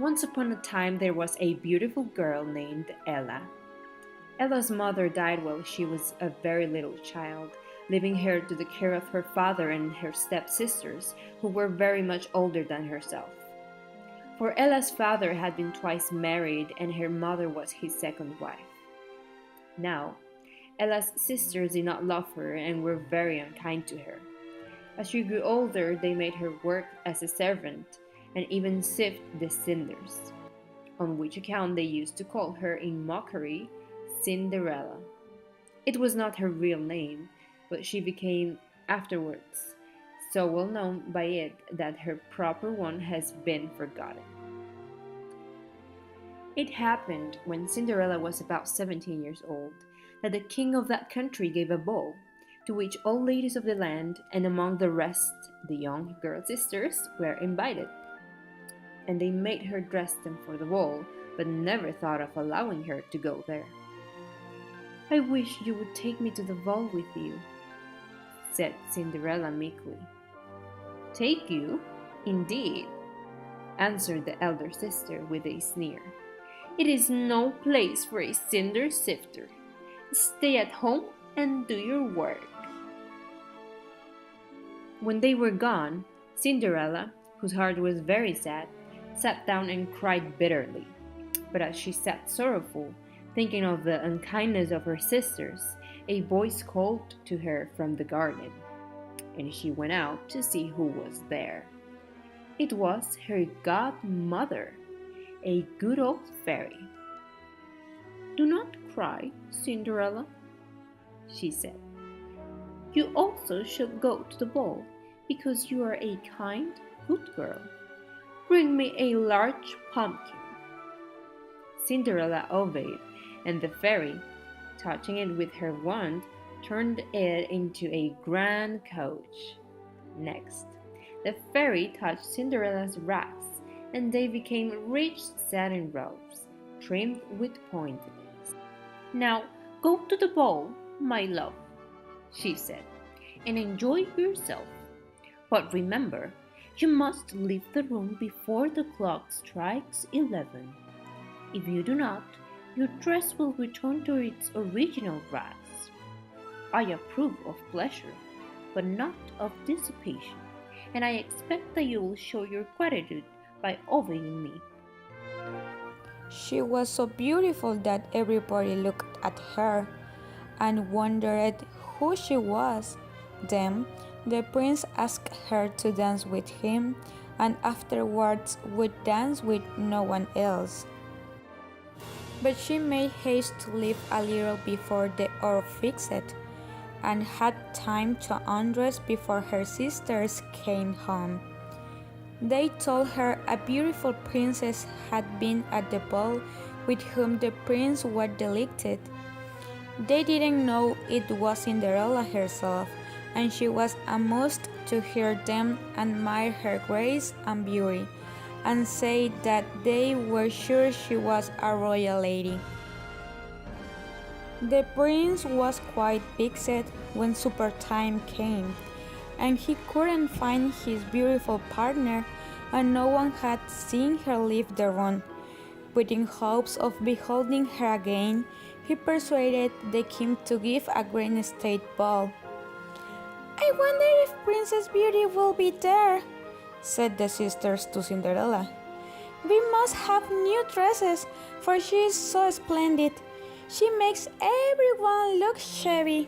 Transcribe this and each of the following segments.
Once upon a time there was a beautiful girl named Ella. Ella's mother died while she was a very little child, leaving her to the care of her father and her stepsisters, who were very much older than herself. For Ella's father had been twice married and her mother was his second wife. Now, Ella's sisters did not love her and were very unkind to her. As she grew older, they made her work as a servant and even sift the cinders, on which account they used to call her in mockery Cinderella. It was not her real name, but she became afterwards so well known by it that her proper one has been forgotten. It happened when Cinderella was about 17 years old that the king of that country gave a ball, to which all ladies of the land, and among the rest the young girl sisters, were invited. And they made her dress them for the ball, but never thought of allowing her to go there. "I wish you would take me to the ball with you," said Cinderella meekly. "Take you? Indeed," answered the elder sister with a sneer. "It is no place for a cinder sifter. Stay at home and do your work." When they were gone, Cinderella, whose heart was very sad, sat down and cried bitterly. But as she sat sorrowful, thinking of the unkindness of her sisters, a voice called to her from the garden, and she went out to see who was there. It was her godmother, a good old fairy. "Do not cry, Cinderella," she said. "You also shall go to the ball, because you are a kind, good girl. Bring me a large pumpkin." Cinderella obeyed, and the fairy, touching it with her wand, turned it into a grand coach. Next, the fairy touched Cinderella's wraps, and they became rich satin robes, trimmed with pointillés. "Now go to the ball, my love," she said, "and enjoy yourself. But remember, you must leave the room before the clock strikes 11. If you do not, your dress will return to its original rags. I approve of pleasure, but not of dissipation, and I expect that you will show your gratitude by obeying me." She was so beautiful that everybody looked at her and wondered who she was. Then the prince asked her to dance with him, and afterwards would dance with no one else. But she made haste to leave a little before the hour fixed, and had time to undress before her sisters came home. They told her a beautiful princess had been at the ball with whom the prince was delighted. They didn't know it was Cinderella herself, and she was amused to hear them admire her grace and beauty, and say that they were sure she was a royal lady. The prince was quite vexed when supper time came, and he couldn't find his beautiful partner, and no one had seen her leave the room. But in hopes of beholding her again, he persuaded the king to give a grand state ball. "I wonder if Princess Beauty will be there," said the sisters to Cinderella. "We must have new dresses, for she is so splendid. She makes everyone look shabby."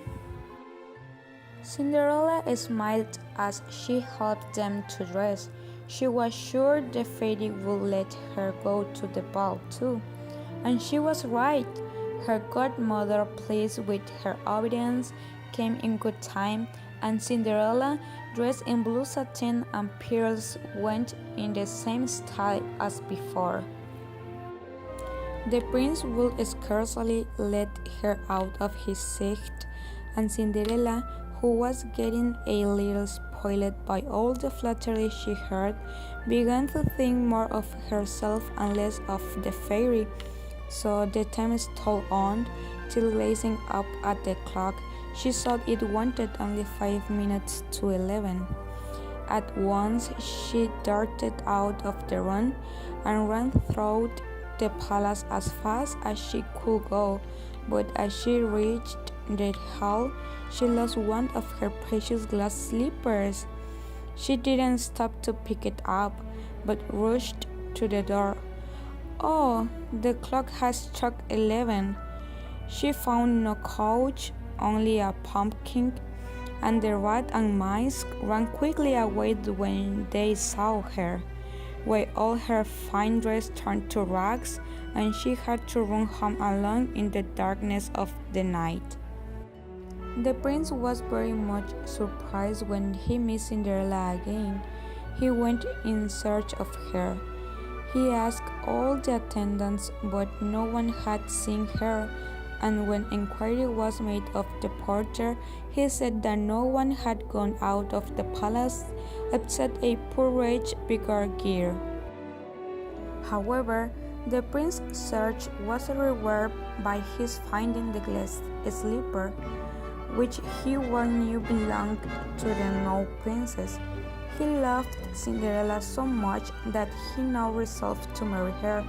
Cinderella smiled as she helped them to dress. She was sure the fairy would let her go to the ball too, and she was right. Her godmother, pleased with her obedience, came in good time, and Cinderella, dressed in blue satin and pearls, went in the same style as before. The prince would scarcely let her out of his sight, and Cinderella, who was getting a little spoiled by all the flattery she heard, began to think more of herself and less of the fairy. So the time stole on, till gazing up at the clock, she saw it wanted only 5 minutes to 11. At once she darted out of the room and ran through the palace as fast as she could go, but as she reached the hall, she lost one of her precious glass slippers. She didn't stop to pick it up, but rushed to the door. Oh, the clock has struck 11. She found no couch, only a pumpkin, and the rat and mice ran quickly away when they saw her, while all her fine dress turned to rags, and she had to run home alone in the darkness of the night. The prince was very much surprised when he met Cinderella again. He went in search of her. He asked all the attendants, but no one had seen her, and when inquiry was made of the porter, he said that no one had gone out of the palace except a poor rich beggar. However, the prince's search was rewarded by his finding the glass slipper, which he well knew belonged to the Snow Princess. He loved Cinderella so much that he now resolved to marry her,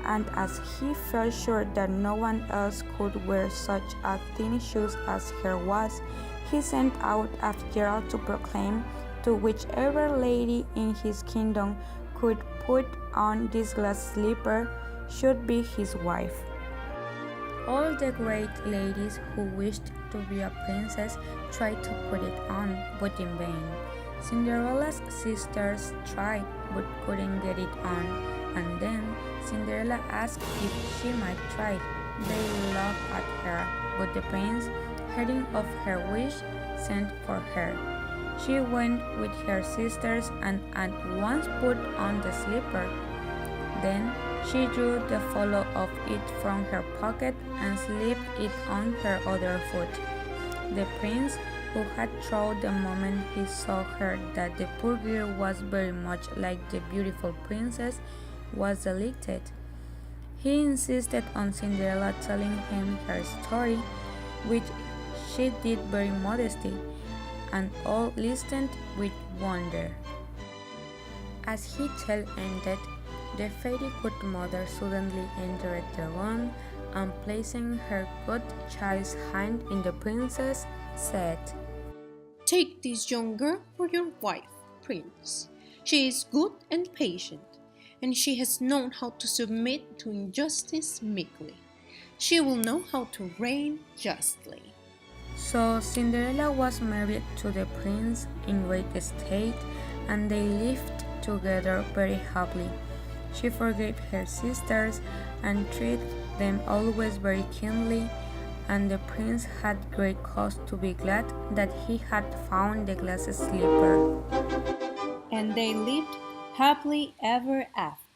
and as he felt sure that no one else could wear such a thin shoes as her was, he sent out a herald to proclaim to whichever lady in his kingdom could put on this glass slipper should be his wife. All the great ladies who wished to be a princess tried to put it on, but in vain. Cinderella's sisters tried but couldn't get it on, and then Cinderella asked if she might try. They laughed at her, but the prince, hearing of her wish, sent for her. She went with her sisters and at once put on the slipper. Then she drew the follow of it from her pocket and slipped it on her other foot. The prince, who had thought the moment he saw her that the poor girl was very much like the beautiful princess, was delighted. He insisted on Cinderella telling him her story, which she did very modestly, and all listened with wonder. As his tale ended, the fairy godmother suddenly entered the room and placing her godchild's hand in the princess, said, "Take this young girl for your wife, Prince. She is good and patient, and she has known how to submit to injustice meekly. She will know how to reign justly." So Cinderella was married to the prince in great state, and they lived together very happily. She forgave her sisters and treated them always very kindly, and the prince had great cause to be glad that he had found the glass slipper. And they lived happily ever after.